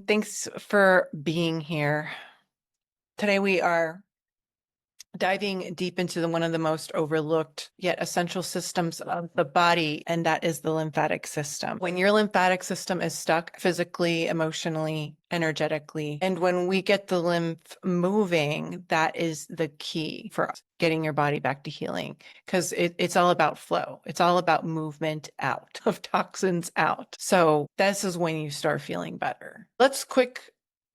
Thanks for being here. Today we are diving deep into one of the most overlooked yet essential systems of the body, and that is the lymphatic system. When your lymphatic system is stuck physically, emotionally, energetically, and when we get the lymph moving, that is the key for getting your body back to healing, because it's all about flow. It's all about movement out of toxins out. So this is when you start feeling better. Let's quickly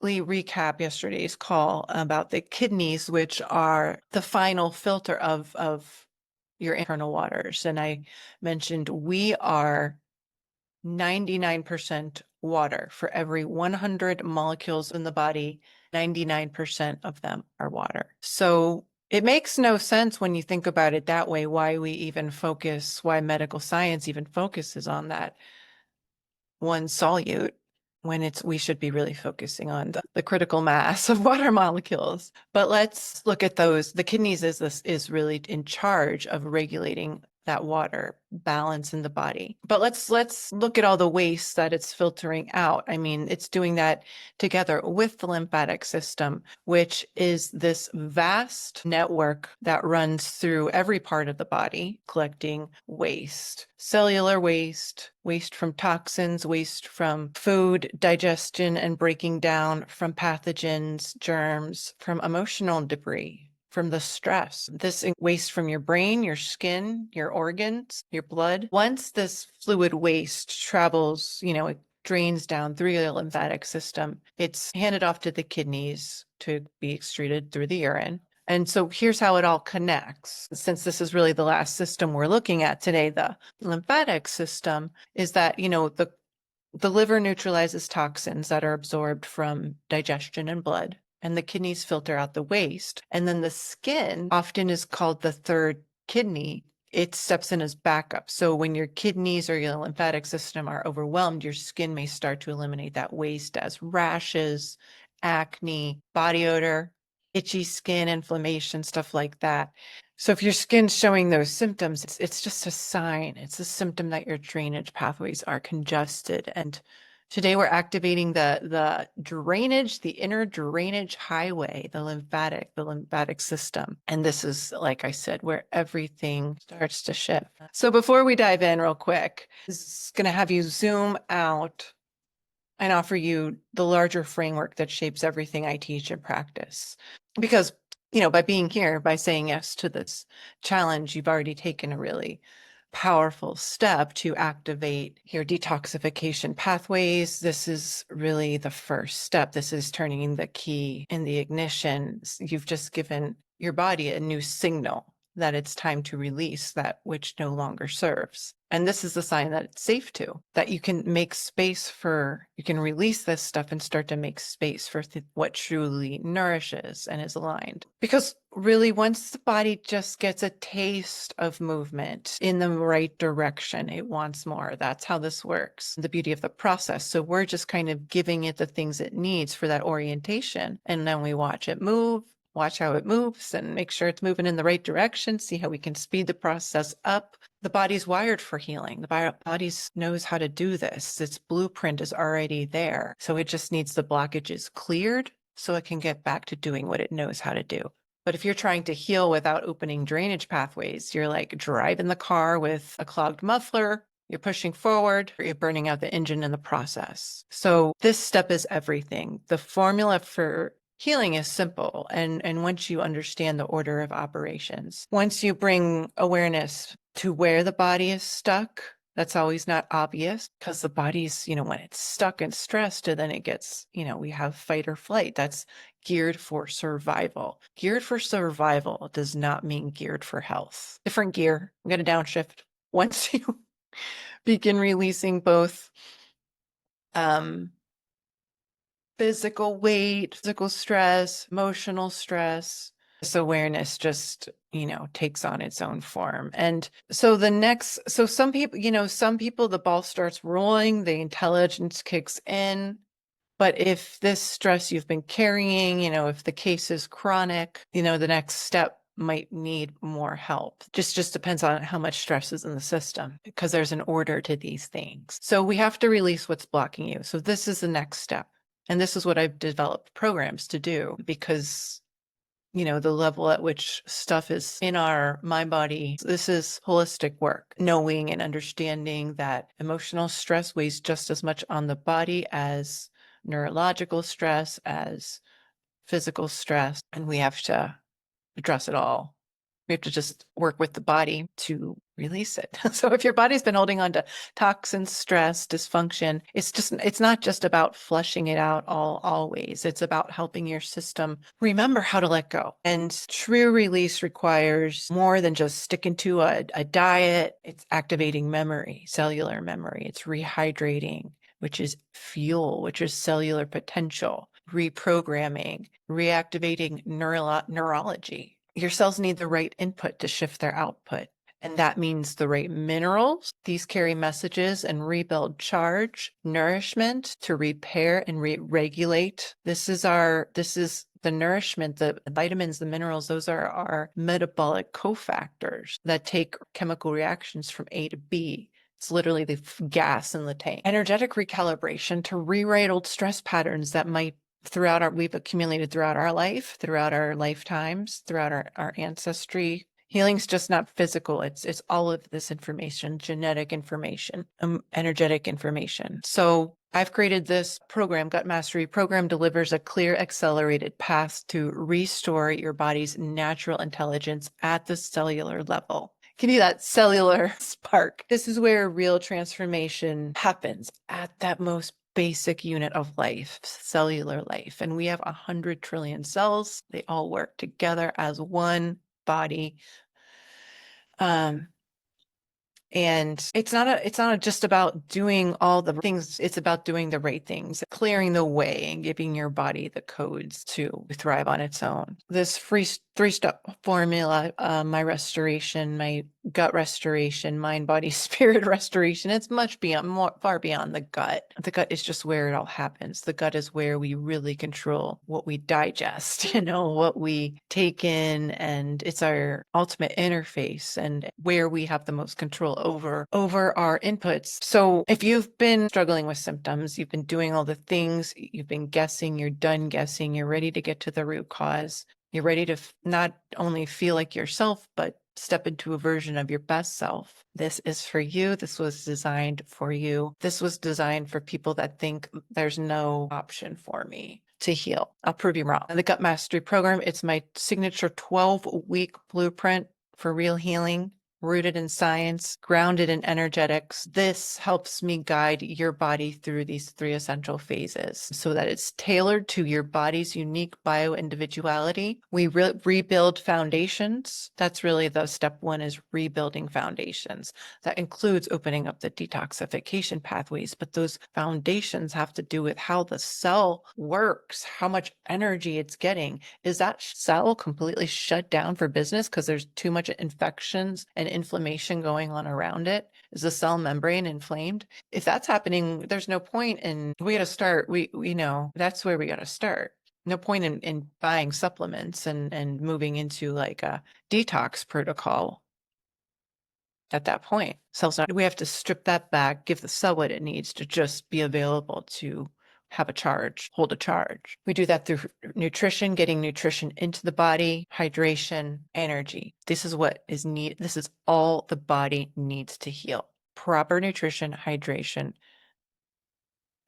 recap yesterday's call about the kidneys, which are the final filter of your internal waters. And I mentioned we are 99% water. For every 100 molecules in the body, 99% of them are water. So it makes no sense when you think about it that way, why medical science even focuses on that one solute when we should be really focusing on the critical mass of water molecules. But let's look at those. The kidneys is really in charge of regulating that water balance in the body. But let's look at all the waste that it's filtering out. I mean, it's doing that together with the lymphatic system, which is this vast network that runs through every part of the body, collecting waste, cellular waste, waste from toxins, waste from food, digestion and breaking down, from pathogens, germs, from emotional debris, from the stress, this waste from your brain, your skin, your organs, your blood. Once this fluid waste travels, it drains down through the lymphatic system, it's handed off to the kidneys to be excreted through the urine. And so here's how it all connects. Since this is really the last system we're looking at today, the lymphatic system, is that, the liver neutralizes toxins that are absorbed from digestion and blood, and the kidneys filter out the waste. And then the skin often is called the third kidney. It steps in as backup. So when your kidneys or your lymphatic system are overwhelmed, your skin may start to eliminate that waste as rashes, acne, body odor, itchy skin, inflammation, stuff like that. So if your skin's showing those symptoms, it's just a sign. It's a symptom that your drainage pathways are congested. And today we're activating the drainage, the inner drainage highway, the lymphatic system. And this is, like I said, where everything starts to shift. So before we dive in real quick, this is going to have you zoom out and offer you the larger framework that shapes everything I teach and practice. Because, by being here, by saying yes to this challenge, you've already taken a really powerful step to activate your detoxification pathways. This is really the first step. This is turning the key in the ignition. You've just given your body a new signal that it's time to release that which no longer serves. And this is a sign that it's safe to, that you can make space you can release this stuff and start to make space for what truly nourishes and is aligned. Because really, once the body just gets a taste of movement in the right direction, it wants more. That's how this works. The beauty of the process. So we're just kind of giving it the things it needs for that orientation. And then we watch it move. Watch how it moves and make sure it's moving in the right direction. See how we can speed the process up. The body's wired for healing. The body knows how to do this. Its blueprint is already there. So it just needs the blockages cleared so it can get back to doing what it knows how to do. But if you're trying to heal without opening drainage pathways, you're like driving the car with a clogged muffler. You're pushing forward, or you're burning out the engine in the process. So this step is everything. The formula for healing is simple. And once you understand the order of operations, once you bring awareness to where the body is stuck, that's always not obvious, because the body's, when it's stuck and stressed, and then it gets, we have fight or flight. That's geared for survival. Geared for survival does not mean geared for health. Different gear. I'm going to downshift. Once you begin releasing both, physical weight, physical stress, emotional stress, this awareness just, takes on its own form. And so some people, the ball starts rolling, the intelligence kicks in. But if this stress you've been carrying, if the case is chronic, the next step might need more help. Just depends on how much stress is in the system, because there's an order to these things. So we have to release what's blocking you. So this is the next step. And this is what I've developed programs to do because the level at which stuff is in our mind body. This is holistic work, knowing and understanding that emotional stress weighs just as much on the body as neurological stress, as physical stress, and we have to address it all. We have to just work with the body to release it. So if your body's been holding on to toxins, stress, dysfunction, it's not just about flushing it out always. It's about helping your system remember how to let go. And true release requires more than just sticking to a diet. It's activating memory, cellular memory. It's rehydrating, which is fuel, which is cellular potential, reprogramming, reactivating neurology. Your cells need the right input to shift their output. And that means the right minerals. These carry messages and rebuild charge, nourishment to repair and regulate. This is the nourishment, the vitamins, the minerals. Those are our metabolic cofactors that take chemical reactions from A to B. It's literally the gas in the tank. Energetic recalibration to rewrite old stress patterns that we've accumulated throughout our life, throughout our lifetimes, throughout our ancestry. Healing's just not physical. It's all of this information, genetic information, energetic information. So I've created this program. Gut Mastery program delivers a clear, accelerated path to restore your body's natural intelligence at the cellular level. Give you that cellular spark. This is where real transformation happens, at that most basic unit of life, cellular life. And we have 100 trillion cells. They all work together as one body. And it's not just about doing all the things. It's about doing the right things, clearing the way and giving your body the codes to thrive on its own. This three-step formula, my restoration, my gut restoration, mind, body, spirit restoration, it's far beyond the gut. The gut is just where it all happens. The gut is where we really control what we digest, what we take in, and it's our ultimate interface and where we have the most control over our inputs. So if you've been struggling with symptoms, you've been doing all the things, you've been guessing, you're done guessing, you're ready to get to the root cause, you're ready to not only feel like yourself, but step into a version of your best self. This is for you. This was designed for you. This was designed for people that think there's no option for me to heal. I'll prove you wrong. The Gut Mastery Program, it's my signature 12-week blueprint for real healing, rooted in science, grounded in energetics. This helps me guide your body through these 3 essential phases so that it's tailored to your body's unique bio-individuality. We rebuild foundations. That's really the step 1, is rebuilding foundations. That includes opening up the detoxification pathways, but those foundations have to do with how the cell works, how much energy it's getting. Is that cell completely shut down for business because there's too much infections and inflammation going on around it? Is the cell membrane inflamed? If that's happening, there's no point in, we got to start, that's where we got to start. No point in buying supplements and moving into like a detox protocol at that point. We have to strip that back, give the cell what it needs to just be available to have a charge, hold a charge. We do that through nutrition, getting nutrition into the body, hydration, energy. This is what is needed. This is all the body needs to heal. Proper nutrition, hydration,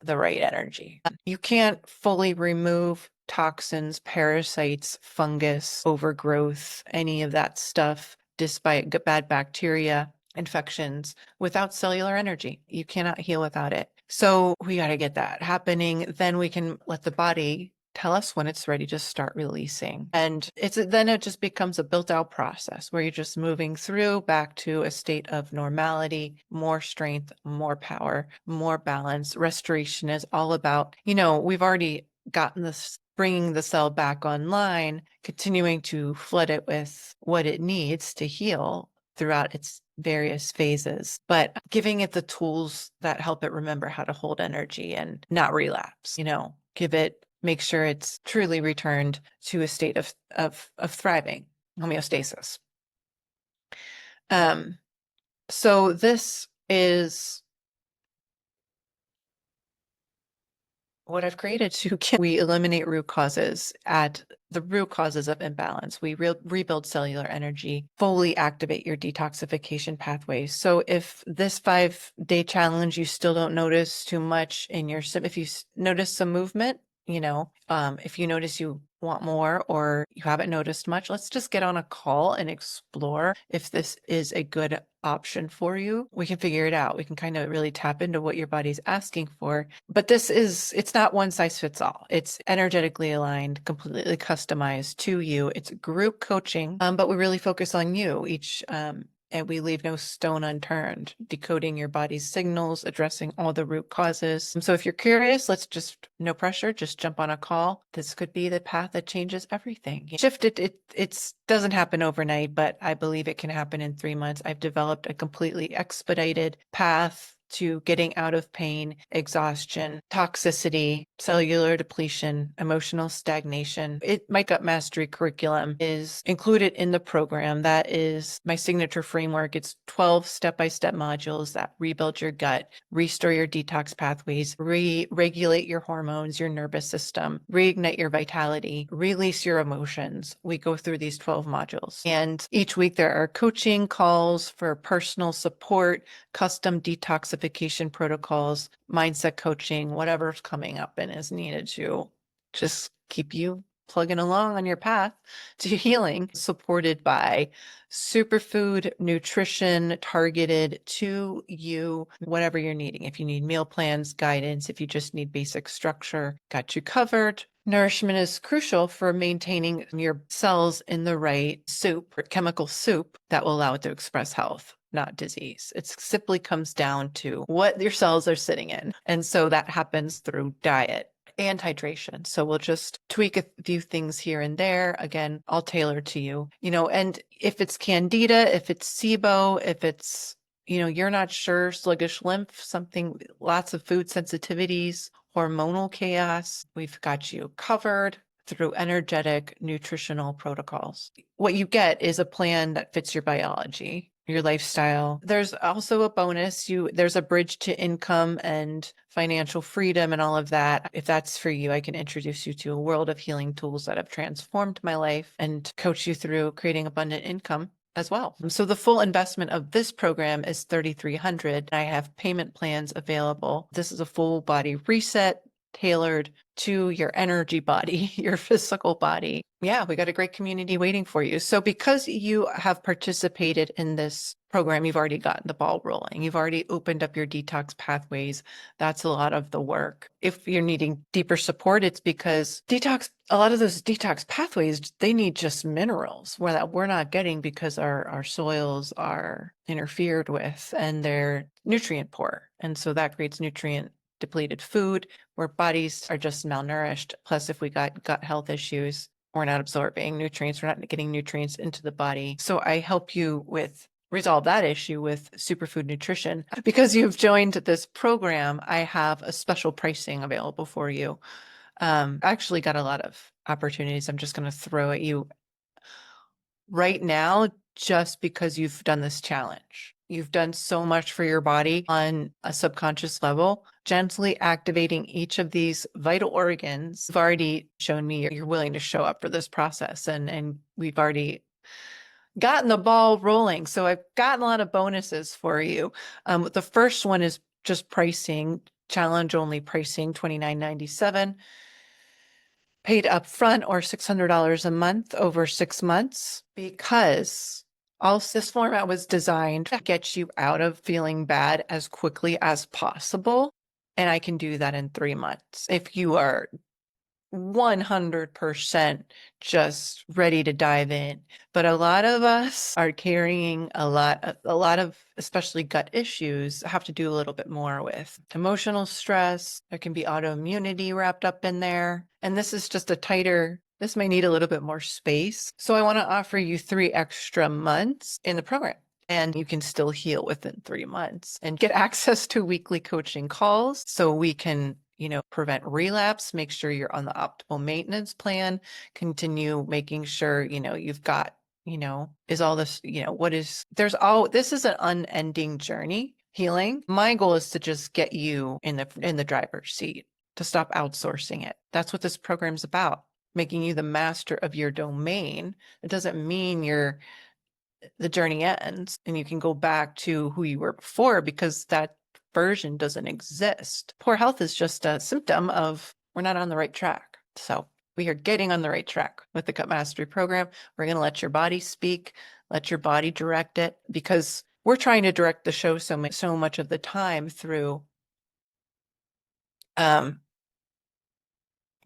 the right energy. You can't fully remove toxins, parasites, fungus, overgrowth, any of that stuff, despite bad bacteria, infections, without cellular energy. You cannot heal without it. So we got to get that happening. Then we can let the body tell us when it's ready to start releasing. And then it just becomes a built out process where you're just moving through back to a state of normality, more strength, more power, more balance. Restoration is all about, we've already gotten this, bringing the cell back online, continuing to flood it with what it needs to heal throughout its various phases, but giving it the tools that help it remember how to hold energy and not relapse, make sure it's truly returned to a state of thriving, homeostasis. So this is What I've created to we eliminate root causes at the root causes of imbalance. We rebuild cellular energy, fully activate your detoxification pathways. So if this 5-day challenge, you still don't notice too much in your, if you notice some movement, if you notice you want more or you haven't noticed much, let's just get on a call and explore if this is a good option for you. We can figure it out. We can kind of really tap into what your body's asking for. But it's not one size fits all. It's energetically aligned, completely customized to you. It's group coaching, but we really focus on you and we leave no stone unturned, decoding your body's signals, addressing all the root causes. So if you're curious, no pressure, just jump on a call. This could be the path that changes everything. It doesn't happen overnight, but I believe it can happen in 3 months. I've developed a completely expedited path to getting out of pain, exhaustion, toxicity, cellular depletion, emotional stagnation. My gut mastery curriculum is included in the program. That is my signature framework. It's 12 step-by-step modules that rebuild your gut, restore your detox pathways, regulate your hormones, your nervous system, reignite your vitality, release your emotions. We go through these 12 modules. And each week there are coaching calls for personal support, custom detoxification protocols, mindset coaching, whatever's coming up and is needed to just keep you plugging along on your path to healing, supported by superfood nutrition targeted to you, whatever you're needing. If you need meal plans, guidance, if you just need basic structure, got you covered. Nourishment is crucial for maintaining your cells in the right chemical soup that will allow it to express health, not disease. It simply comes down to what your cells are sitting in. And so that happens through diet and hydration. So we'll just tweak a few things here and there. Again, I'll tailor to you, and if it's candida, if it's SIBO, if it's, you're not sure, sluggish lymph, lots of food sensitivities, hormonal chaos, we've got you covered through energetic nutritional protocols. What you get is a plan that fits your biology, your lifestyle. There's also a bonus. There's a bridge to income and financial freedom and all of that. If that's for you, I can introduce you to a world of healing tools that have transformed my life and coach you through creating abundant income as well. So the full investment of this program is $3,300. I have payment plans available. This is a full body reset tailored to your energy body, your physical body. Yeah, we got a great community waiting for you. So because you have participated in this program, you've already gotten the ball rolling. You've already opened up your detox pathways. That's a lot of the work. If you're needing deeper support, it's because a lot of those detox pathways, they need just minerals that we're not getting because our soils are interfered with and they're nutrient poor. And so that creates nutrient depleted food where bodies are just malnourished. Plus, if we got gut health issues, we're not absorbing nutrients, we're not getting nutrients into the body. So I help you resolve that issue with superfood nutrition. Because you've joined this program, I have a special pricing available for you. I actually got a lot of opportunities I'm just going to throw at you right now, just because you've done this challenge. You've done so much for your body on a subconscious level, gently activating each of these vital organs. You've already shown me you're willing to show up for this process, and we've already gotten the ball rolling. So I've gotten a lot of bonuses for you. The first one is just pricing, challenge only pricing, $29.97. Paid upfront or $600 a month over 6 months, because this format was designed to get you out of feeling bad as quickly as possible. And I can do that in 3 months. If you are 100% just ready to dive in. But a lot of us are carrying a lot of especially gut issues, have to do a little bit more with emotional stress. There can be autoimmunity wrapped up in there. And this is just this may need a little bit more space. So I want to offer you 3 extra months in the program. And you can still heal within 3 months and get access to weekly coaching calls so we can prevent relapse, make sure you're on the optimal maintenance plan, continue making sure, you've got, is all this, this is an unending journey healing. My goal is to just get you in the driver's seat. to stop outsourcing it. That's what this program's about, making you the master of your domain. It doesn't mean the journey ends and you can go back to who you were before, because that version doesn't exist. Poor health is just a symptom of we're not on the right track. So we are getting on the right track with the Gut Mastery program. We're going to let your body speak, let your body direct it, because we're trying to direct the show so much of the time through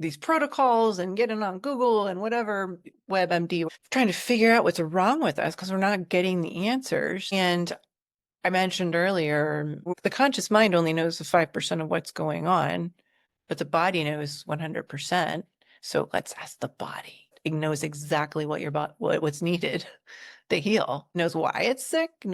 these protocols and getting on Google and whatever WebMD, trying to figure out what's wrong with us because we're not getting the answers. And I mentioned earlier, the conscious mind only knows the 5% of what's going on, but the body knows 100%. So let's ask the body. It knows exactly what what's needed to heal, knows why it's sick, it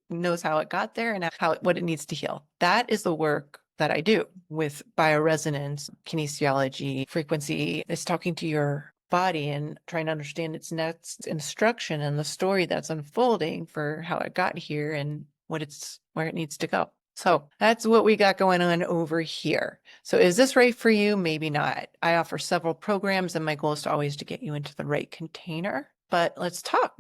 knows how it got there and what it needs to heal. That is the work that I do with bioresonance, kinesiology, frequency. It's talking to your body and trying to understand its next instruction and the story that's unfolding for how it got here and where it needs to go. So that's what we got going on over here. So is this right for you? Maybe not. I offer several programs and my goal is to always to get you into the right container. But let's talk,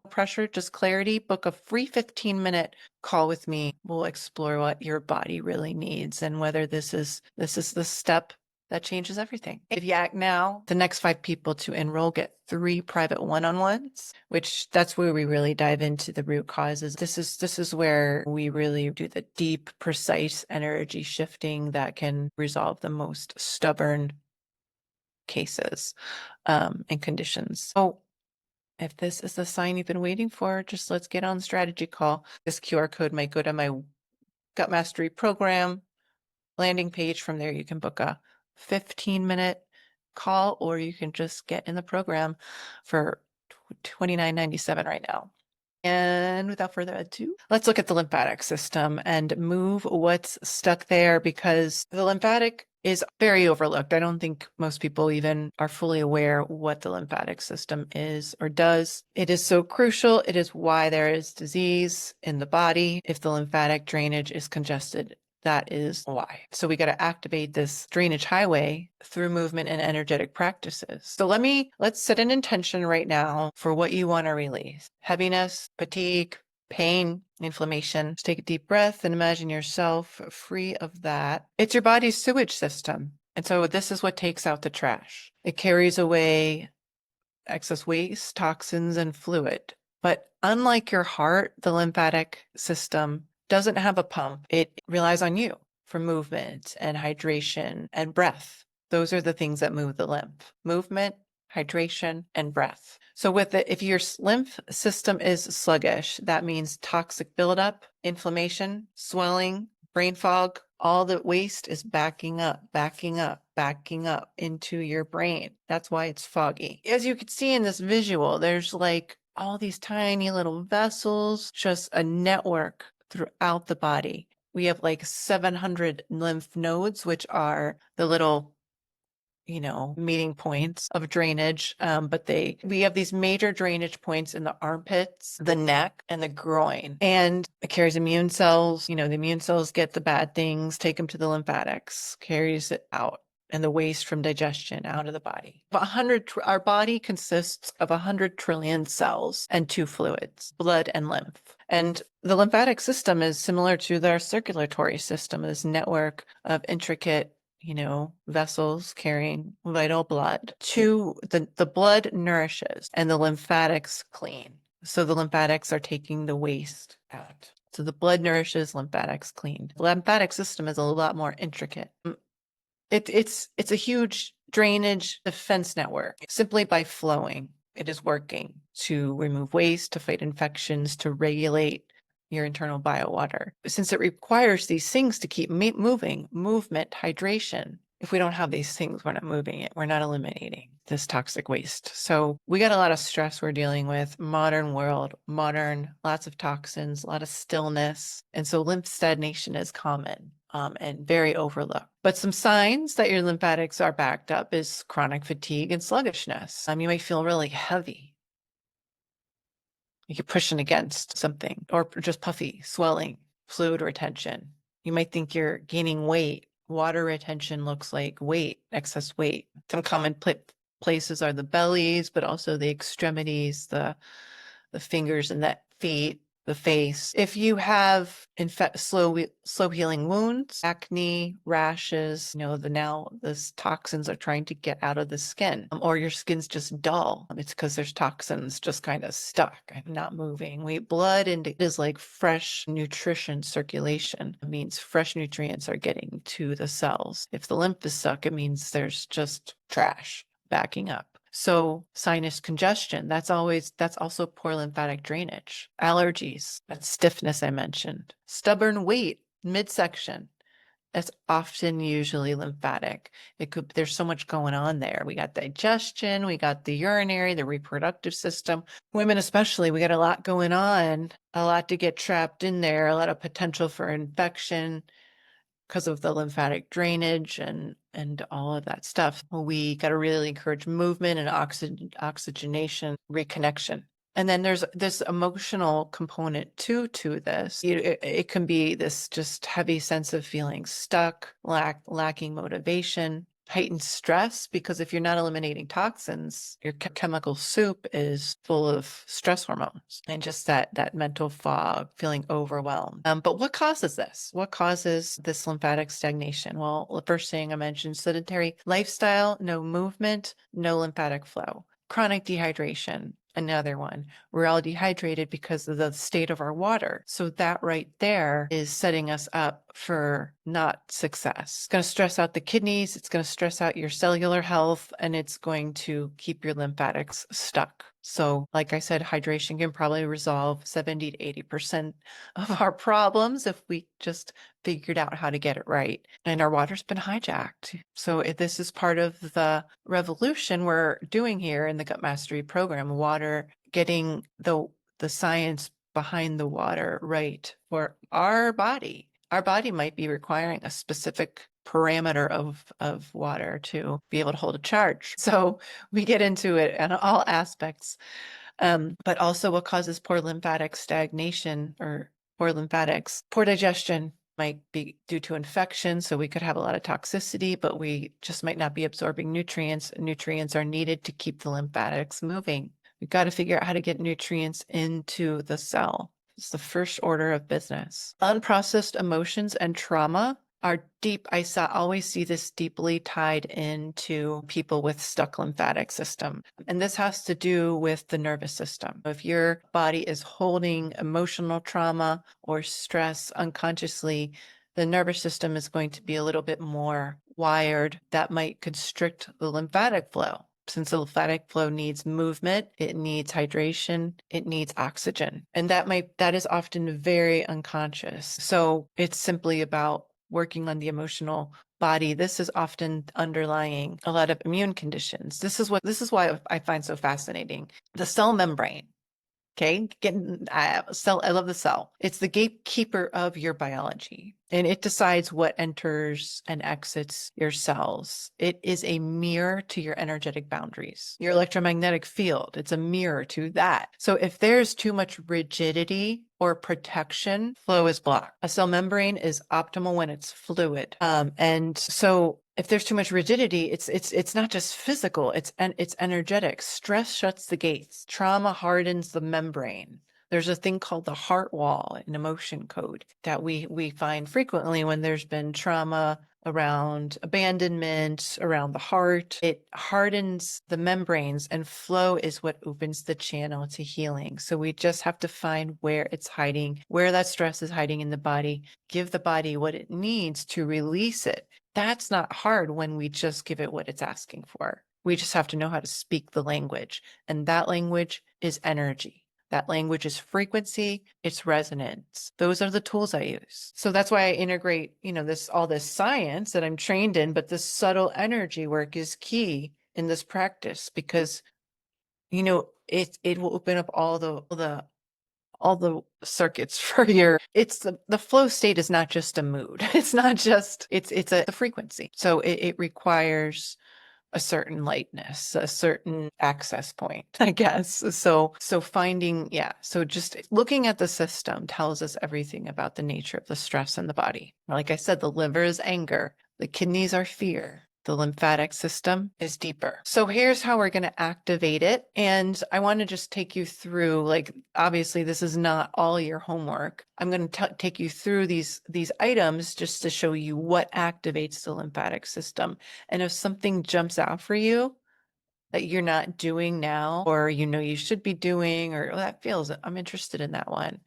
pressure, just clarity. Book a free 15-minute call with me. We'll explore what your body really needs and whether this is the step that changes everything. If you act now, the next 5 people to enroll get 3 private one-on-ones, which that's where we really dive into the root causes. This is where we really do the deep, precise energy shifting that can resolve the most stubborn cases and conditions. So if this is the sign you've been waiting for, just let's get on the strategy call. This QR code might go to my Gut Mastery program landing page. From there, you can book a 15-minute call, or you can just get in the program for $29.97 right now. And without further ado, let's look at the lymphatic system and move what's stuck there, because the lymphatic is very overlooked. I don't think most people even are fully aware what the lymphatic system is or does. It is so crucial. It is why there is disease in the body. If the lymphatic drainage is congested, that is why. So we got to activate this drainage highway through movement and energetic practices. So let's set an intention right now for what you want to release. Heaviness, fatigue, pain, inflammation. Just take a deep breath and imagine yourself free of that. It's your body's sewage system. And so this is what takes out the trash. It carries away excess waste, toxins, and fluid. But unlike your heart, the lymphatic system doesn't have a pump. It relies on you for movement and hydration and breath. Those are the things that move the lymph: movement, hydration, and breath. So if your lymph system is sluggish, that means toxic buildup, inflammation, swelling, brain fog. All the waste is backing up into your brain. That's why it's foggy. As you can see in this visual, there's like all these tiny little vessels, just a network throughout the body. We have like 700 lymph nodes, which are the little meeting points of drainage. But we have these major drainage points in the armpits, the neck, and the groin. And it carries immune cells. The immune cells get the bad things, take them to the lymphatics, carries it out, and the waste from digestion out of the body. Our body consists of 100 trillion cells and 2 fluids, blood and lymph. And the lymphatic system is similar to their circulatory system, this network of intricate vessels carrying vital blood. The blood nourishes and the lymphatics clean. So the lymphatics are taking the waste out. So the blood nourishes, lymphatics clean. The lymphatic system is a lot more intricate. It's a huge drainage defense network. Simply by flowing, it is working to remove waste, to fight infections, to regulate your internal biowater. Since it requires these things to keep movement, hydration. If we don't have these things, we're not moving it. We're not eliminating this toxic waste. So we got a lot of stress we're dealing with. Modern world, lots of toxins, a lot of stillness. And so lymph stagnation is common and very overlooked. But some signs that your lymphatics are backed up is chronic fatigue and sluggishness. You may feel really heavy. You're pushing against something, or just puffy, swelling, fluid retention. You might think you're gaining weight water retention looks like weight, excess weight. Some common places are the bellies, but also the extremities, the fingers and the feet, the face. If you have slow healing wounds, acne, rashes, now the toxins are trying to get out of the skin, or your skin's just dull. It's because there's toxins just kind of stuck and not moving. Blood is like fresh nutrition circulation. It means fresh nutrients are getting to the cells. If the lymph is stuck, it means there's just trash backing up. So sinus congestion, that's also poor lymphatic drainage. Allergies, that's stiffness I mentioned. Stubborn weight, midsection, that's often usually lymphatic. There's so much going on there. We got digestion, we got the urinary, the reproductive system. Women especially, we got a lot going on, a lot to get trapped in there, a lot of potential for infection because of the lymphatic drainage and all of that stuff. We got to really encourage movement and oxygenation, reconnection. And then there's this emotional component to this. It can be this just heavy sense of feeling stuck, lacking motivation, heightened stress, because if you're not eliminating toxins, your chemical soup is full of stress hormones and just that mental fog, feeling overwhelmed. But what causes this? What causes this lymphatic stagnation? Well, the first thing I mentioned, sedentary lifestyle, no movement, no lymphatic flow. Chronic dehydration, another one. We're all dehydrated because of the state of our water. So that right there is setting us up for not success. It's going to stress out the kidneys. It's going to stress out your cellular health, and it's going to keep your lymphatics stuck. So like I said, hydration can probably resolve 70 to 80% of our problems if we just figured out how to get it right. And our water's been hijacked. So this is part of the revolution we're doing here in the Gut Mastery program, water, getting the science behind the water right for our body. Our body might be requiring a specific parameter of water to be able to hold a charge. So we get into it on all aspects. But also what causes poor lymphatic stagnation or poor lymphatics, poor digestion might be due to infection. So we could have a lot of toxicity, but we just might not be absorbing nutrients. Nutrients are needed to keep the lymphatics moving. We've got to figure out how to get nutrients into the cell. It's the first order of business. Unprocessed emotions and trauma are deep. Always see this deeply tied into people with stuck lymphatic system. And this has to do with the nervous system. If your body is holding emotional trauma or stress unconsciously, the nervous system is going to be a little bit more wired. That might constrict the lymphatic flow. Since the lymphatic flow needs movement, it needs hydration, it needs oxygen. And that is often very unconscious. So it's simply about working on the emotional body. This is often underlying a lot of immune conditions. This is why I find so fascinating. The cell membrane. Okay, I love the cell. It's the gatekeeper of your biology, and it decides what enters and exits your cells. It is a mirror to your energetic boundaries, your electromagnetic field. It's a mirror to that. So if there's too much rigidity or protection, flow is blocked. A cell membrane is optimal when it's fluid. And so if there's too much rigidity, it's not just physical, it's energetic. Stress shuts the gates. Trauma hardens the membrane. There's a thing called the heart wall in emotion code that we find frequently when there's been trauma around abandonment, around the heart. It hardens the membranes, and flow is what opens the channel to healing. So we just have to find where it's hiding, where that stress is hiding in the body, give the body what it needs to release it. That's not hard when we just give it what it's asking for. We just have to know how to speak the language. And that language is energy. That language is frequency, it's resonance. Those are the tools I use. So that's why I integrate, all this science that I'm trained in, but this subtle energy work is key in this practice because, it will open up all the circuits for it's the flow state is not just a mood. It's not just, it's the frequency. So it requires a certain lightness, a certain access point, I guess. So just looking at the system tells us everything about the nature of the stress in the body. Like I said, the liver is anger. The kidneys are fear. The lymphatic system is deeper. So here's how we're going to activate it. And I want to just take you through, like, obviously this is not all your homework. I'm going to take you through these items just to show you what activates the lymphatic system. And if something jumps out for you that you're not doing now, or you know you should be doing, or that feels, I'm interested in that one.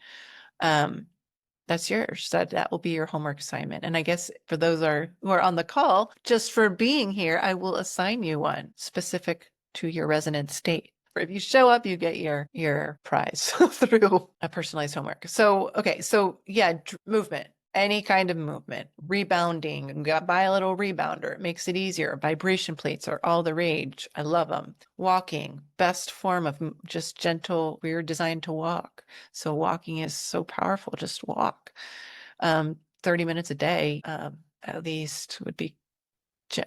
That's yours. That will be your homework assignment. And I guess for those who are on the call, just for being here, I will assign you one specific to your resonant state. If you show up, you get your prize through a personalized homework. So, okay. So yeah, movement, any kind of movement, rebounding, buy a little rebounder. It makes it easier. Vibration plates are all the rage. I love them. Walking, best form of just gentle. We were designed to walk. So walking is so powerful. Just walk. 30 minutes a day, at least would be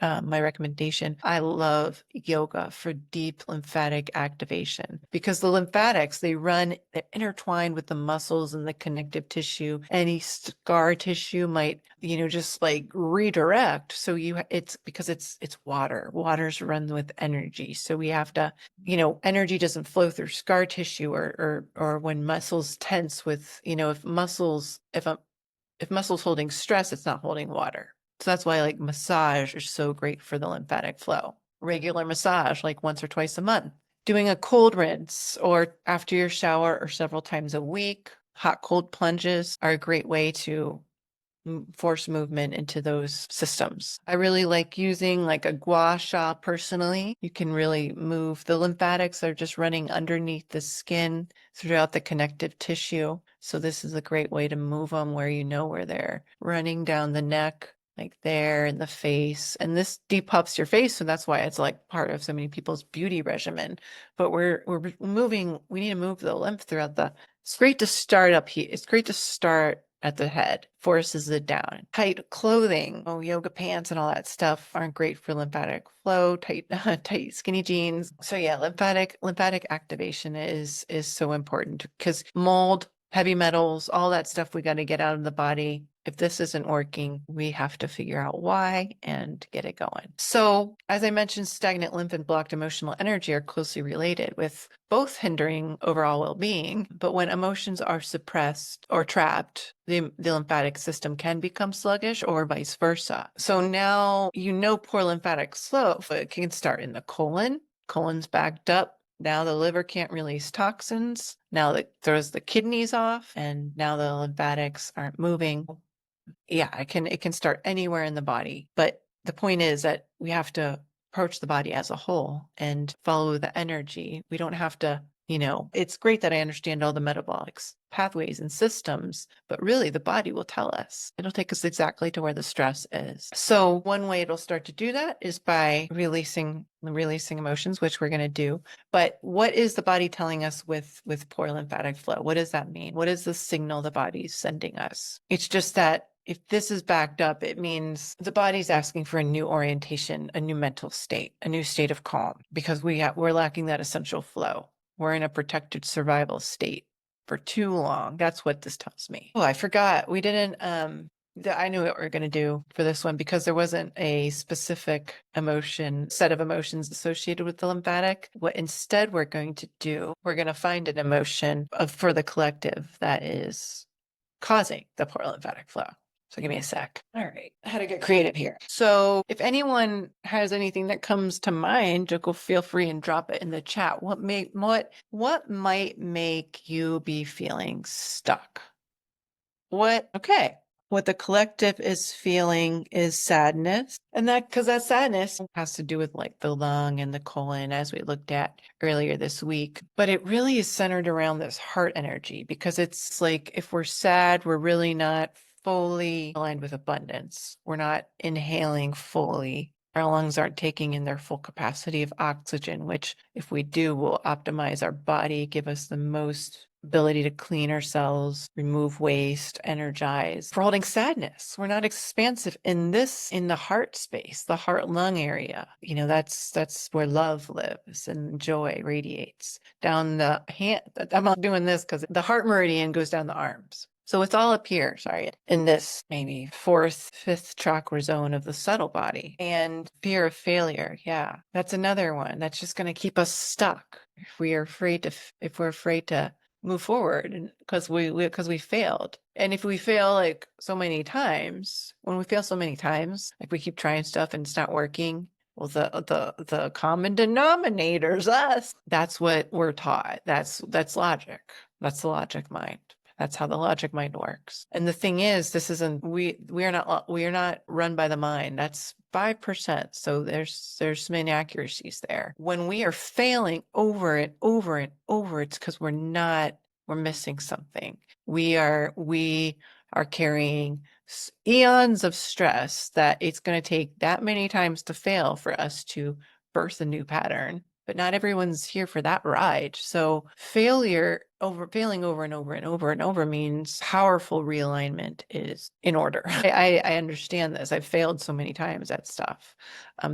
my recommendation. I love yoga for deep lymphatic activation because the lymphatics, they're intertwined with the muscles and the connective tissue. Any scar tissue might, just like redirect. So it's because it's water. Water's run with energy. So we have to, energy doesn't flow through scar tissue or when muscles tense with, if muscles holding stress, it's not holding water. So that's why like massage is so great for the lymphatic flow. Regular massage, like once or twice a month. Doing a cold rinse or after your shower or several times a week. Hot cold plunges are a great way to force movement into those systems. I really like using like a gua sha personally. You can really move. The lymphatics are just running underneath the skin throughout the connective tissue. So this is a great way to move them where they're running down the neck, like there in the face. And this depuffs your face. So that's why it's like part of so many people's beauty regimen. But we're moving, we need to move the lymph throughout it's great to start up here. It's great to start at the head, forces it down. Tight clothing, yoga pants and all that stuff aren't great for lymphatic flow. Tight skinny jeans. So yeah, lymphatic activation is so important because mold, heavy metals, all that stuff we got to get out of the body. If this isn't working, we have to figure out why and get it going. So, as I mentioned, stagnant lymph and blocked emotional energy are closely related, with both hindering overall well-being. But when emotions are suppressed or trapped, the lymphatic system can become sluggish or vice versa. So now poor lymphatic flow. It can start in the colon. Colon's backed up. Now the liver can't release toxins. Now that throws the kidneys off, and now the lymphatics aren't moving. Yeah, it can start anywhere in the body. But the point is that we have to approach the body as a whole and follow the energy. We don't have to, it's great that I understand all the metabolic pathways and systems, but really the body will tell us. It'll take us exactly to where the stress is. So one way it'll start to do that is by releasing emotions, which we're going to do. But what is the body telling us with poor lymphatic flow? What does that mean? What is the signal the body's sending us? It's just that if this is backed up, it means the body's asking for a new orientation, a new mental state, a new state of calm, because we're lacking that essential flow. We're in a protected survival state for too long. That's what this tells me. Oh, I forgot. We didn't, I knew what we were going to do for this one because there wasn't a specific set of emotions associated with the lymphatic. What instead we're going to do, we're going to find an emotion for the collective that is causing the poor lymphatic flow. So give me a sec. All right. I had to get creative here. So if anyone has anything that comes to mind, go feel free and drop it in the chat. What might make you be feeling stuck? Okay. What the collective is feeling is sadness. And because that sadness has to do with like the lung and the colon, as we looked at earlier this week. But it really is centered around this heart energy, because it's like if we're sad, we're really not fully aligned with abundance. We're not inhaling fully. Our lungs aren't taking in their full capacity of oxygen, which if we do, will optimize our body, give us the most ability to clean ourselves, remove waste, energize. If we're holding sadness, we're not expansive in the heart space, the heart lung area. That's where love lives and joy radiates down the hand. I'm not doing this because the heart meridian goes down the arms. So it's all up here, sorry, in this maybe fourth, fifth chakra zone of the subtle body. And fear of failure. Yeah, that's another one that's just going to keep us stuck if we are afraid to, if we're afraid to move forward and because we failed. And if we fail like so many times, when we fail so many times, like we keep trying stuff and it's not working. Well, the common denominator's us. That's what we're taught. That's logic. That's the logic mind. That's how the logic mind works. And the thing is, this isn't we are not run by the mind. That's 5%. So there's some inaccuracies there. When we are failing over and over and over, it's because we're missing something. We are carrying eons of stress that it's going to take that many times to fail for us to birth a new pattern. But not everyone's here for that ride. So failing over and over and over and over means powerful realignment is in order. I understand this. I've failed so many times at stuff,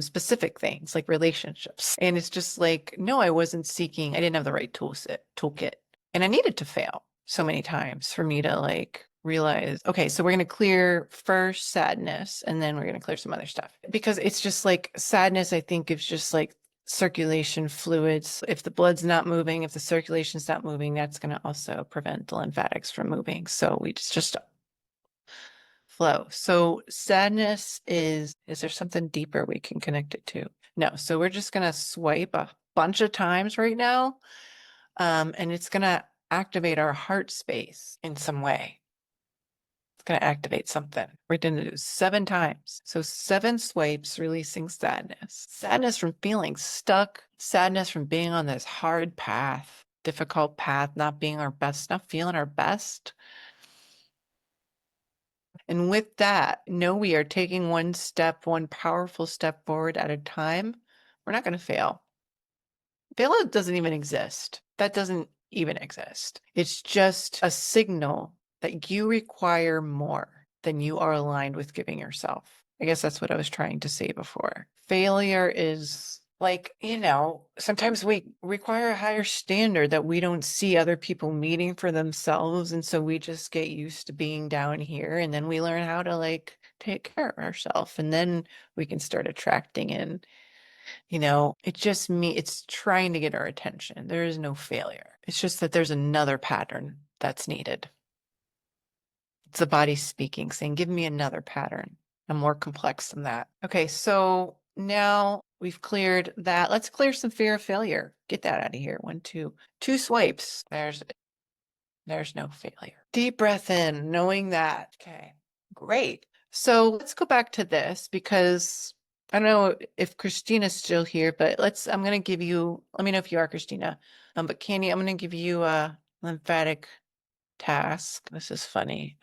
specific things like relationships. And it's just like, no, I didn't have the right toolkit. And I needed to fail so many times for me to like realize, okay, so we're going to clear first sadness and then we're going to clear some other stuff. Because it's just like sadness, I think, is just like circulation fluids. If the blood's not moving, if the circulation's not moving, that's going to also prevent the lymphatics from moving. So we just flow. So sadness is there something deeper we can connect it to? No. So we're just going to swipe a bunch of times right now. And it's going to activate our heart space in some way. It's going to activate something. We're going to do 7 times. So 7 swipes, releasing sadness. Sadness from feeling stuck. Sadness from being on this hard path, difficult path, not being our best, not feeling our best. And with that, know we are taking one powerful step forward at a time. We're not going to fail. Failure doesn't even exist. That doesn't even exist. It's just a signal that you require more than you are aligned with giving yourself. I guess that's what I was trying to say before. Failure is like, sometimes we require a higher standard that we don't see other people meeting for themselves. And so we just get used to being down here and then we learn how to like take care of ourselves. And then we can start attracting in. It's trying to get our attention. There is no failure. It's just that there's another pattern that's needed. It's the body speaking, saying, give me another pattern. I'm more complex than that. Okay, so now we've cleared that. Let's clear some fear of failure. Get that out of here. 1, 2, 2 swipes. There's no failure. Deep breath in, knowing that. Okay, great. So let's go back to this because I don't know if Christina's still here, but I'm going to give you, let me know if you are, Christina. But Candy, I'm going to give you a lymphatic task. This is funny.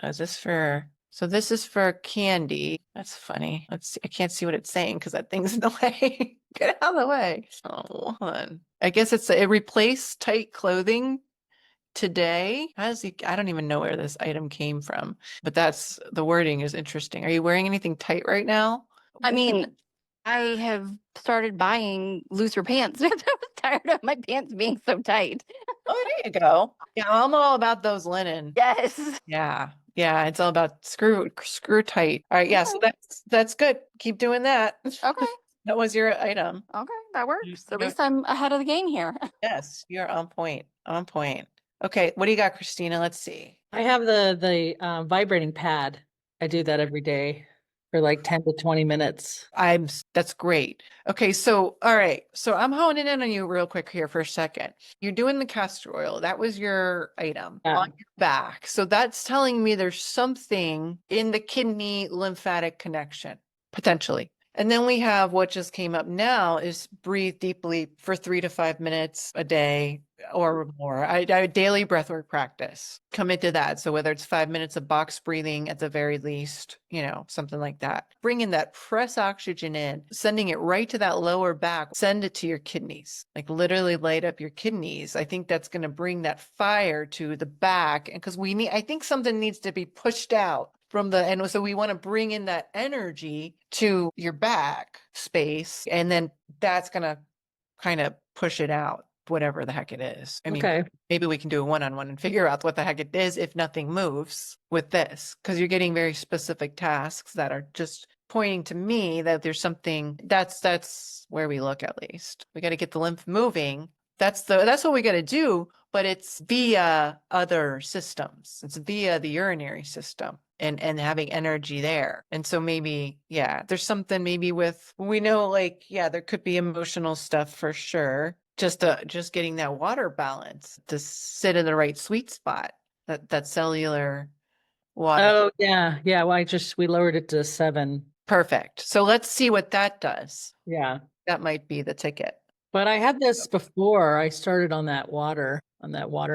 So this is for Candy. That's funny. Let's see. I can't see what it's saying because that thing's in the way. Get out of the way. Oh, hold on. I guess it replaced tight clothing today. I don't even know where this item came from, but the wording is interesting. Are you wearing anything tight right now? I mean, I have started buying looser pants. I'm tired of my pants being so tight. Oh, there you go. Yeah, I'm all about those linen. Yes. Yeah. Yeah, it's all about screw tight. All right, yeah, so that's good. Keep doing that. Okay. That was your item. Okay, that works. At least I'm ahead of the game here. Yes, you're on point. On point. Okay, what do you got, Christina? Let's see. I have the vibrating pad. I do that every day for like 10 to 20 minutes. That's great. Okay, so all right. So I'm honing in on you real quick here for a second. You're doing the castor oil. That was your item on your back. So that's telling me there's something in the kidney lymphatic connection, potentially. And then we have what just came up now is breathe deeply for 3 to 5 minutes a day or more. I daily breathwork practice. Commit to that. So whether it's 5 minutes of box breathing at the very least, something like that. Bring in that, press oxygen in, sending it right to that lower back, send it to your kidneys, like literally light up your kidneys. I think that's going to bring that fire to the back. And because I think something needs to be pushed out and so we want to bring in that energy to your back space, and then that's going to kind of push it out. whatever the heck it is. I mean, Okay. maybe we can do a one-on-one and figure out what the heck it is if nothing moves with this, because you're getting very specific tasks that are just pointing to me that there's something that's where we look. At least we got to get the lymph moving. That's what we got to do, but it's via other systems. It's via the urinary system and having energy there. And so maybe, yeah, there's something maybe with, we know, like, yeah, there could be emotional stuff for sure. Just getting that water balance to sit in the right sweet spot, that cellular water. Oh, yeah. Yeah. Well, we lowered it to 7. Perfect. So let's see what that does. Yeah. That might be the ticket. But I had this before I started on that water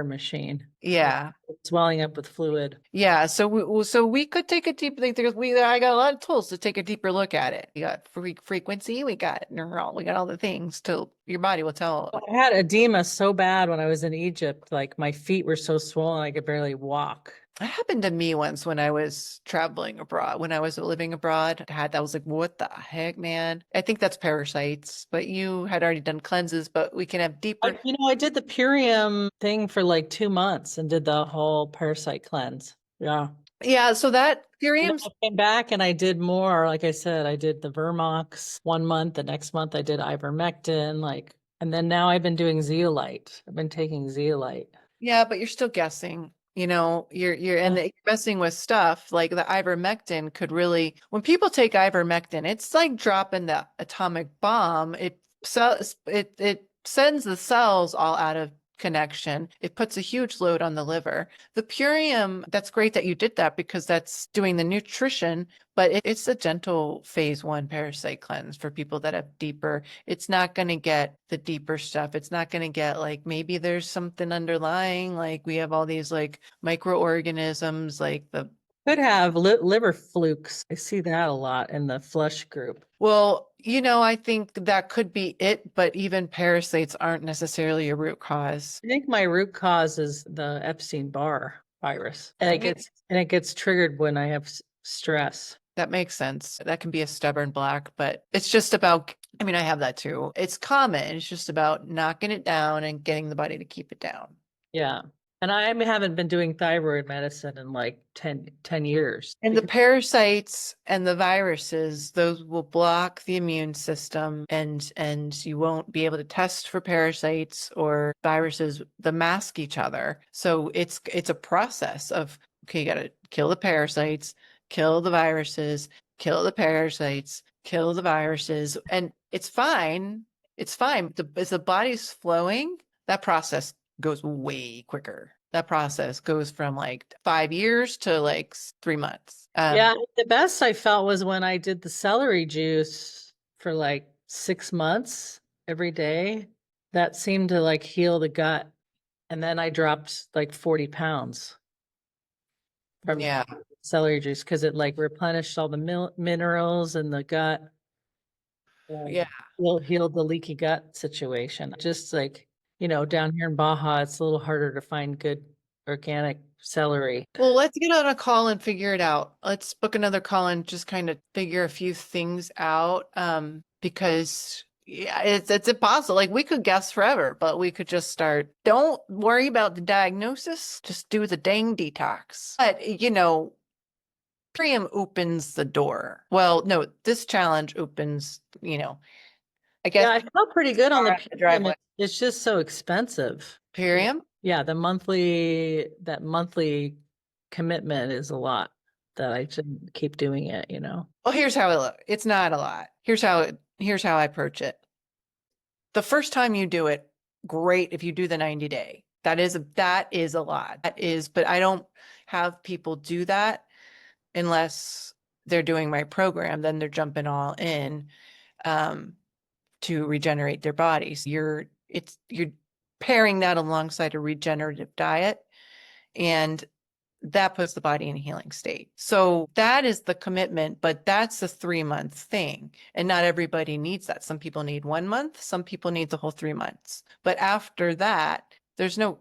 machine. Yeah. Swelling up with fluid. Yeah. So we could take a deep, like, I got a lot of tools to take a deeper look at it. We got frequency, we got neural, we got all the things till your body will tell. I had edema so bad when I was in Egypt, like my feet were so swollen I could barely walk. That happened to me once when I was traveling abroad, when I was living abroad. I was like, what the heck, man? I think that's parasites, but you had already done cleanses, but we can have deeper. I did the Purium thing for like 2 months and did the whole parasite cleanse. Yeah. Yeah. So that And then Purium's, I came back and I did more. Like I said, I did the Vermox 1 month. The next month I did ivermectin, and then now I've been doing zeolite. I've been taking zeolite. yeah, but you're still guessing. You're messing with stuff like the ivermectin could really, when people take ivermectin, it's like dropping the atomic bomb. It sends the cells all out of connection. It puts a huge load on the liver. The Purium, that's great that you did that because that's doing the nutrition, but it's a gentle phase 1 parasite cleanse for people that have deeper. It's not going to get the deeper stuff. It's not going to get, like, maybe there's something underlying, like we have all these like microorganisms, like the Could have liver flukes. I see that a lot in the flush group. Well, I think that could be it, but even parasites aren't necessarily a root cause. I think my root cause is the Epstein-Barr virus, and it gets triggered when I have stress. That makes sense. That can be a stubborn block, but it's just about, I mean, I have that too. It's common. It's just about knocking it down and getting the body to keep it down. Yeah. And I haven't been doing thyroid medicine in like 10 years. And the parasites and the viruses, those will block the immune system, and you won't be able to test for parasites or viruses that mask each other. So it's a process of, okay, you got to kill the parasites, kill the viruses, kill the parasites, kill the viruses, and it's fine. It's fine. As the body's flowing, that process goes way quicker. That process goes from like 5 years to like 3 months. Yeah, the best I felt was when I did the celery juice for like 6 months every day. That seemed to like heal the gut. And then I dropped like 40 pounds from celery juice because it like replenished all the minerals in the gut. Yeah. Healed the leaky gut situation. Just like, down here in Baja, it's a little harder to find good organic celery. Well, let's get on a call and figure it out. Let's book another call and just kind of figure a few things out. Because yeah, it's impossible. Like, we could guess forever, but we could just start. Don't worry about the diagnosis. Just do the dang detox. But Purium opens the door. Well, no, this challenge opens, I guess. Yeah, I felt pretty good on the driveway. Purium. It's just so expensive. Purium? Yeah, that monthly commitment is a lot that I should keep doing it, Well, here's how it looks. It's not a lot. Here's how I approach it. The first time you do it, great if you do the 90-day. That is a lot. But I don't have people do that unless they're doing my program, then they're jumping all in to regenerate their bodies. You're pairing that alongside a regenerative diet, and that puts the body in a healing state. So that is the commitment, but that's a 3-month thing. And not everybody needs that. Some people need 1 month, some people need the whole 3 months. But after that, there's no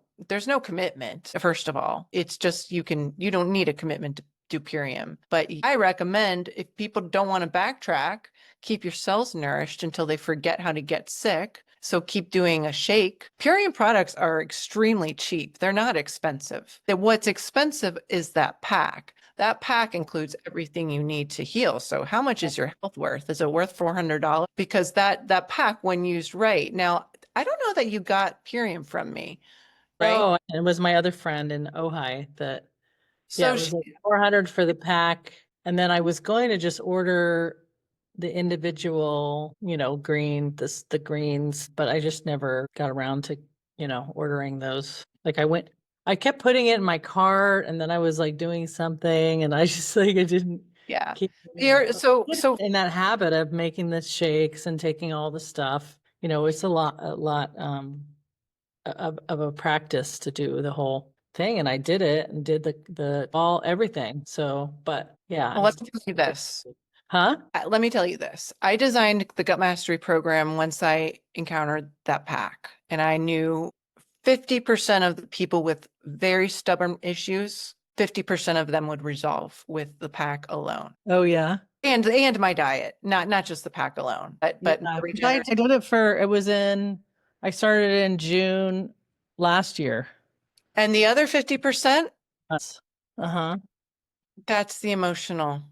commitment. First of all, it's just, you don't need a commitment do Purium. But I recommend, if people don't want to backtrack, keep your cells nourished until they forget how to get sick. So keep doing a shake. Purium products are extremely cheap. They're not expensive. What's expensive is that pack. That pack includes everything you need to heal. So how much is your health worth? Is it worth $400? Because that pack, when used right. Now, I don't know that you got Purium from me, right? Oh, it was my other friend in Ojai that, yeah, So it was like 400 for the pack. And then I was going to just order the individual, the greens, but I just never got around to, ordering those. Like I kept putting it in my cart and then I was like doing something and I just like, I didn't yeah. keep doing Here, it. so In that habit of making the shakes and taking all the stuff, it's a lot, of a practice to do the whole thing. And I did it and did everything. So, but yeah. well, let me tell you this. Huh? Let me tell you this. I designed the gut mastery program once I encountered that pack, and I knew 50% of the people with very stubborn issues, 50% of them would resolve with the pack alone. Oh yeah. And my diet, not just the pack alone, but Yeah, my 'cause I regeneration. did I started in June last year. And the other 50%, Uh-huh. that's the emotional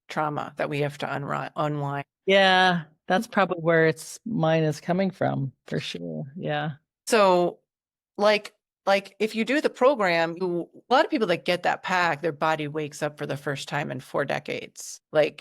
trauma that we have to unwind. Yeah, that's probably where mine is coming from for sure. Yeah. So like if you do the program, a lot of people that get that pack, their body wakes up for the first time in 4 decades. Like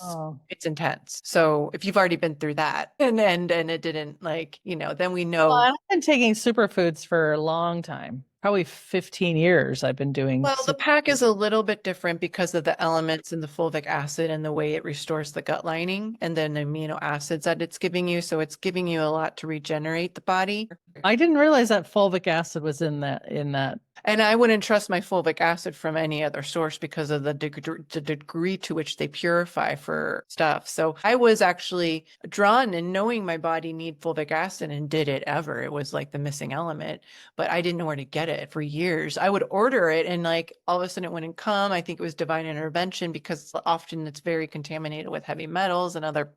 Oh. it's intense. So if you've already been through that and it didn't, like, then we Well, know. I've been taking superfoods for a long time. Probably 15 years I've been doing Well, the pack superfoods. is a little bit different because of the elements and the fulvic acid and the way it restores the gut lining and then the amino acids that it's giving you. So it's giving you a lot to regenerate the body. I didn't realize that fulvic acid was in that. And I wouldn't trust my fulvic acid from any other source because of the degree to which they purify for stuff. So I was actually drawn in knowing my body need fulvic acid and did it ever. It was like the missing element, but I didn't know where to get it for years. I would order it and like all of a sudden it wouldn't come. I think it was divine intervention because often it's very contaminated with heavy metals and other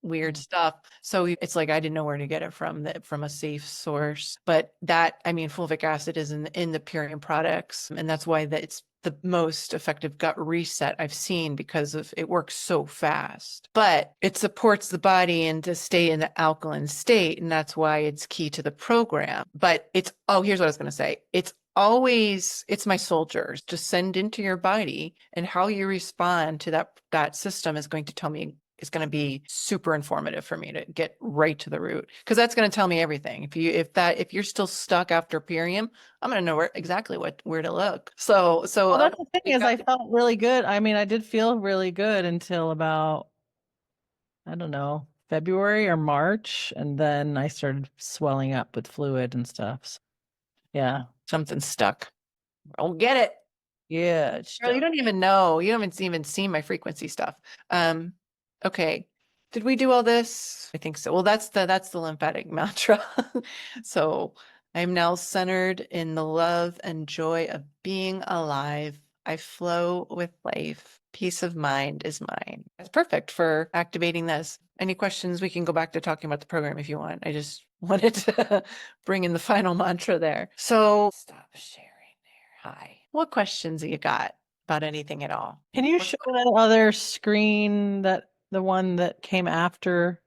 weird stuff. So it's like I didn't know where to get it from a safe source. But fulvic acid is in the Purium products, and that's why it's the most effective gut reset I've seen because of it works so fast. But it supports the body and to stay in the alkaline state, and that's why it's key to the program. But here's what I was going to say. It's my soldiers to send into your body, and how you respond to that system is going to tell me, is going to be super informative for me to get right to the root, because that's going to tell me everything. If you're still stuck after Purium, I'm going to know exactly where to look. So Well, that's the thing is I felt really good. I mean, I did feel really good until about, I don't know, February or March, and then I started swelling up with fluid and stuff. So, yeah. something's stuck. I'll get it. Yeah. Girl, you don't even know. You haven't even seen my frequency stuff. Okay. Did we do all this? I think so. Well, that's the lymphatic mantra. So I'm now centered in the love and joy of being alive. I flow with life. Peace of mind is mine. That's perfect for activating this. Any questions? We can go back to talking about the program if you want. I just wanted to bring in the final mantra there. So stop sharing there. Hi. What questions you got about anything at all? Can you show that other screen, the one that came after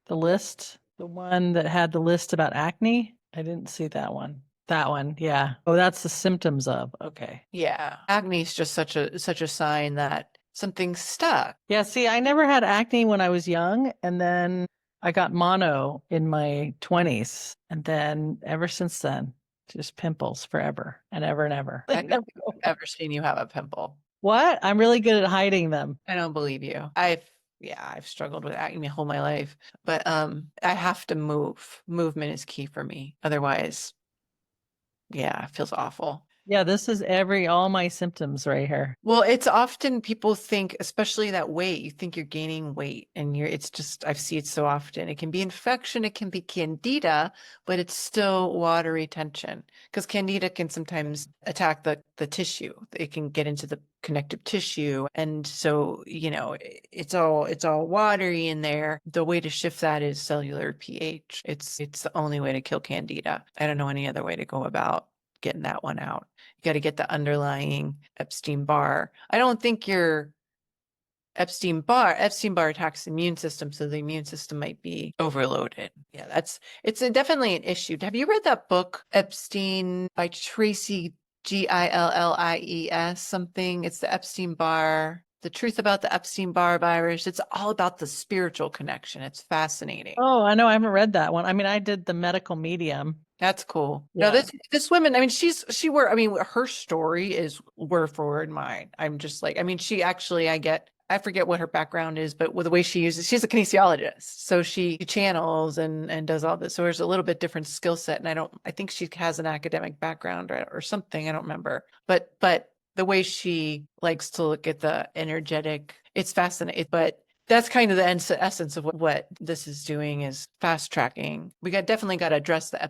the list? The one that had the list about acne? I didn't see that one. That one, yeah. Oh, that's the symptoms of. Okay. Yeah. Acne is just such a sign that something's stuck. Yeah, see, I never had acne when I was young, and then I got mono in my 20s, and then ever since then, just pimples forever and ever and ever. I've never ever seen you have a pimple. What? I'm really good at hiding them. I don't believe you. I've struggled with acne my whole my life, but I have to move. Movement is key for me. Otherwise, yeah, it feels awful. Yeah, this is all my symptoms right here. Well, it's often people think, especially that weight, you think you're gaining weight and it's just, I see it so often. It can be infection, it can be candida, but it's still water retention because candida can sometimes attack the tissue. It can get into the connective tissue. And so, it's all watery in there. The way to shift that is cellular pH. It's the only way to kill candida. I don't know any other way to go about getting that one out. You got to get the underlying Epstein-Barr. I don't think your Epstein-Barr attacks the immune system, so the immune system might be overloaded. Yeah, definitely an issue. Have you read that book, Epstein by Tracy Gillies something? It's the Epstein-Barr, The Truth About the Epstein-Barr Virus. It's all about the spiritual connection. It's fascinating. Oh, I know. I haven't read that one. I mean, I did the medical medium. That's cool. No, Yeah. this woman, I mean, her story is word for word mine. I'm just like, I mean, she actually, I forget what her background is, but with the way she uses, she's a kinesiologist. So she channels and does all this. So there's a little bit different skill set. And I think she has an academic background or something. I don't remember, but the way she likes to look at the energetic, it's fascinating, but that's kind of the essence of what this is doing is fast tracking. Definitely got to address the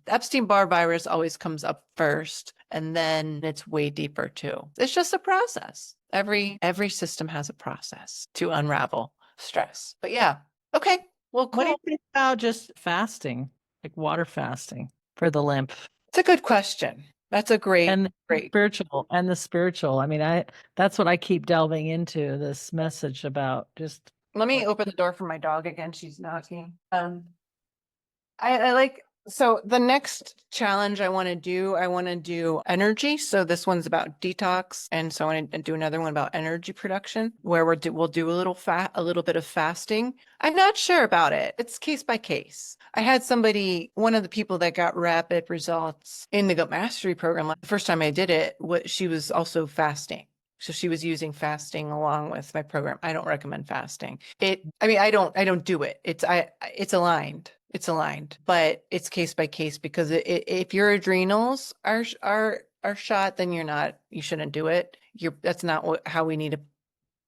Epstein-Barr virus always comes up first, and then it's way deeper too. It's just a process. Every system has a process to unravel stress. But yeah, okay. Well, What do cool. you think about just fasting, like water fasting for the lymph? It's a good question. That's a great. And the spiritual. I mean, that's what I keep delving into, this message about just Let me open the door for my dog again. She's knocking. I like, so the next challenge I want to do energy. So this one's about detox. And so I want to do another one about energy production where we'll do a little bit of fasting. I'm not sure about it. It's case by case. I had one of the people that got rapid results in the Gut Mastery program, the first time I did it, she was also fasting. So she was using fasting along with my program. I don't recommend fasting. I don't do it. It's aligned. It's aligned, but it's case by case because if your adrenals are shot, then you shouldn't do it. That's not how we need to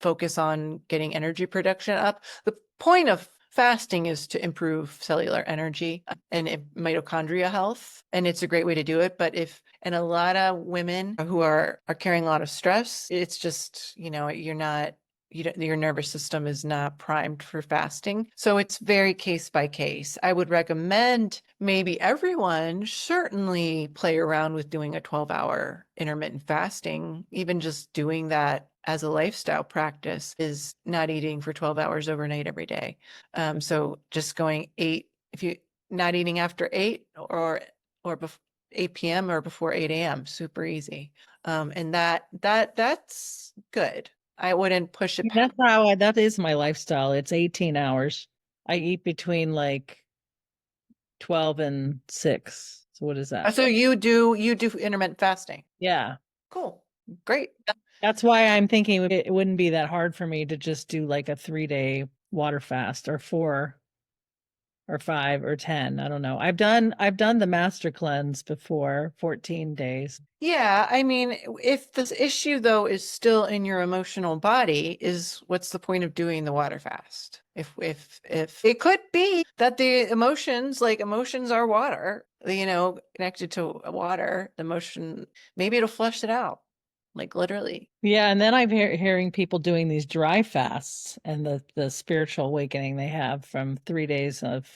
focus on getting energy production up. The point of fasting is to improve cellular energy and mitochondria health, and it's a great way to do it. But and a lot of women who are carrying a lot of stress, it's just, your nervous system is not primed for fasting. So it's very case by case. I would recommend maybe everyone certainly play around with doing a 12-hour intermittent fasting. Even just doing that as a lifestyle practice is not eating for 12 hours overnight every day. So just going 8, if you not eating after 8 or 8 p.m. or before 8 a.m., super easy. And that's good. I wouldn't push it past. that is my lifestyle. It's 18 hours. I eat between like 12 and 6. So what is that? So you do intermittent fasting. Yeah. Cool. Great. That's why I'm thinking it wouldn't be that hard for me to just do like a 3-day water fast or 4 or 5 or 10. I don't know. I've done the master cleanse before, 14 days. Yeah, I mean, if this issue though is still in your emotional body, what's the point of doing the water fast? If it could be that the emotions are water, connected to water, the emotion, maybe it'll flush it out, like literally. Yeah, and then I'm hearing people doing these dry fasts and the spiritual awakening they have from 3 days of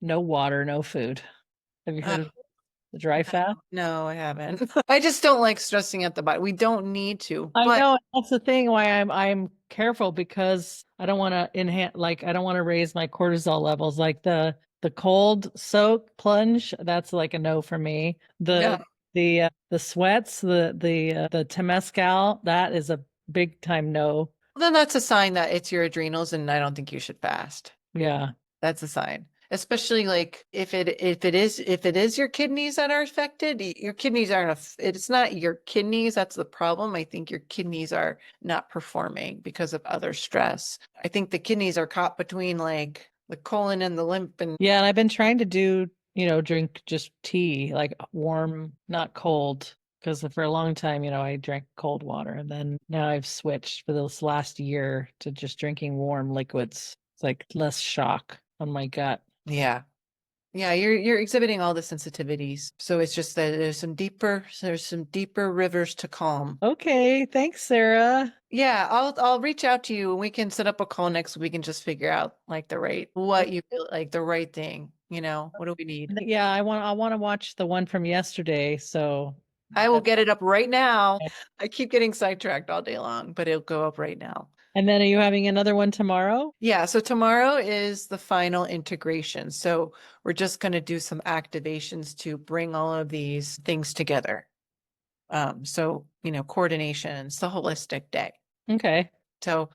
no water, no food. Have you heard of the dry fast? No, I haven't. I just don't like stressing at the body. We don't need to, I but know that's the thing why I'm careful, because I don't want to I don't want to raise my cortisol levels. Like the cold soak plunge, that's like a no for me. yeah. The sweats, the temescal, that is a big time no. Then that's a sign that it's your adrenals, and I don't think you should fast. Yeah. That's a sign. Especially like if it is your kidneys that are affected, your kidneys aren't, it's not your kidneys that's the problem. I think your kidneys are not performing because of other stress. I think the kidneys are caught between like the colon and the lymph and Yeah, and I've been trying to drink just tea, like warm, not cold. Because for a long time, I drank cold water, and then now I've switched for this last year to just drinking warm liquids. It's like less shock on my gut. Yeah. Yeah, you're exhibiting all the sensitivities. So it's just that there's some deeper rivers to calm. Okay, thanks, Sarah. Yeah, I'll reach out to you and we can set up a call next week and just figure out like what you feel like the right thing, what do we need? Yeah, I want to watch the one from yesterday, so I will get it up right now. I keep getting sidetracked all day long, but it'll go up right now. and then are you having another one tomorrow? Yeah, so tomorrow is the final integration. So we're just going to do some activations to bring all of these things together. So, coordination, it's the holistic day. Okay. So